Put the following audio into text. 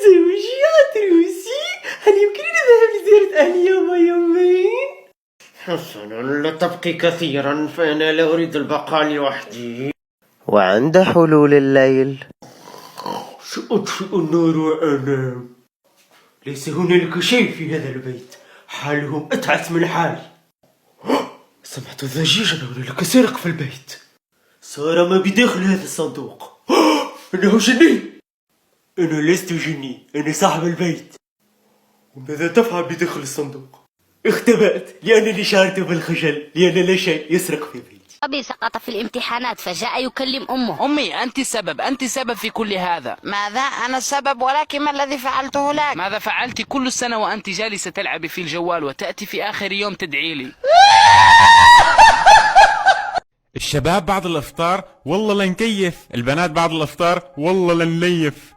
زوجي روسي، هل يمكنني الذهاب لزيارة أهلي يوم يومين؟ حسنا، لا تبقي كثيرا فأنا لا أريد البقاء لوحدي. وعند حلول الليل سأطفئ النار وأنام. ليس هنالك شيء في هذا البيت، حالهم أتعس من حالي. سمعت ضجيجا، هنالك سارق في البيت. سار ما بداخل هذا الصندوق. إنه جني. أنا لست جني، أنا صاحب البيت. وماذا تفعل بداخل الصندوق؟ اختبأت لأنني شعرت بالخجل، لأن لا شيء يسرق في بيتي. أبي سقط في الامتحانات فجاء يكلم أمه. أمي أنت السبب في كل هذا. ماذا؟ أنا السبب، ولكن ما الذي فعلته لك؟ ماذا فعلت كل السنة وأنت جالسة تلعبي في الجوال وتأتي في آخر يوم تدعي لي؟ الشباب بعد الافطار والله لنكيف، البنات بعد الافطار والله لنليف.